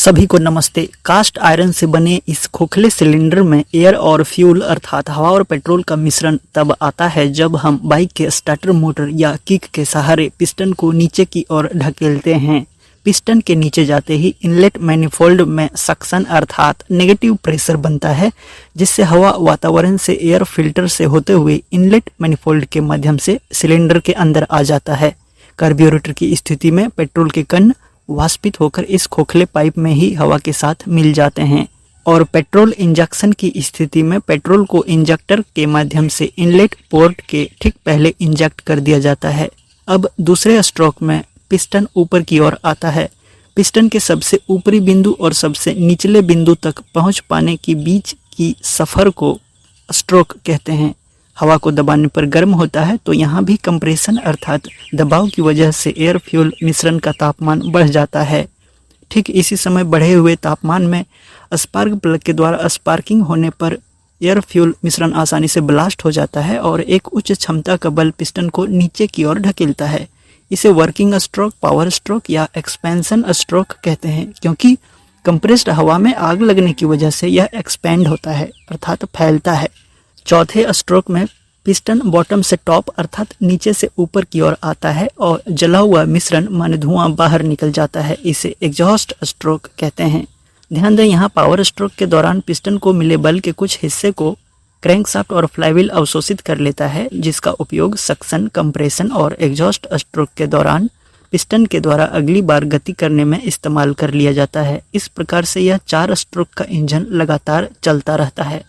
सभी को नमस्ते। कास्ट आयरन से बने इस खोखले सिलेंडर में एयर और फ्यूल अर्थात हवा और पेट्रोल का मिश्रण तब आता है जब हम बाइक के स्टार्टर मोटर या किक के सहारे पिस्टन को नीचे की ओर ढकेलते हैं। पिस्टन के नीचे जाते ही इनलेट मैनिफोल्ड में सक्शन अर्थात नेगेटिव प्रेशर बनता है, जिससे हवा वातावरण से एयर फिल्टर से होते हुए इनलेट मैनिफोल्ड के माध्यम से सिलेंडर के अंदर आ जाता है। कार्ब्यूरेटर की स्थिति में पेट्रोल के कण वाष्पित होकर इस खोखले पाइप में ही हवा के साथ मिल जाते हैं और पेट्रोल इंजेक्शन की स्थिति में पेट्रोल को इंजेक्टर के माध्यम से इनलेट पोर्ट के ठीक पहले इंजेक्ट कर दिया जाता है। अब दूसरे स्ट्रोक में पिस्टन ऊपर की ओर आता है। पिस्टन के सबसे ऊपरी बिंदु और सबसे निचले बिंदु तक पहुंच पाने के बीच की सफर को स्ट्रोक कहते हैं। हवा को दबाने पर गर्म होता है तो यहाँ भी कंप्रेशन अर्थात दबाव की वजह से एयर फ्यूल मिश्रण का तापमान बढ़ जाता है। ठीक इसी समय बढ़े हुए तापमान में स्पार्क प्लग के द्वारा स्पार्किंग होने पर एयर फ्यूल मिश्रण आसानी से ब्लास्ट हो जाता है और एक उच्च क्षमता का बल पिस्टन को नीचे की ओर ढकेलता है। इसे वर्किंग स्ट्रोक, पावर स्ट्रोक या एक्सपेंशन स्ट्रोक कहते हैं, क्योंकि कंप्रेस्ड हवा में आग लगने की वजह से यह एक्सपेंड होता है अर्थात फैलता है। चौथे स्ट्रोक में पिस्टन बॉटम से टॉप अर्थात नीचे से ऊपर की ओर आता है और जला हुआ मिश्रण माने धुआं बाहर निकल जाता है। इसे एग्जॉस्ट स्ट्रोक कहते हैं। ध्यान दें, यहाँ पावर स्ट्रोक के दौरान पिस्टन को मिले बल के कुछ हिस्से को क्रैंकशाफ्ट और फ्लाईव्हील अवशोषित कर लेता है, जिसका उपयोग सक्शन, कंप्रेशन और एग्जॉस्ट स्ट्रोक के दौरान पिस्टन के द्वारा अगली बार गति करने में इस्तेमाल कर लिया जाता है। इस प्रकार से यह 4 स्ट्रोक का इंजन लगातार चलता रहता है।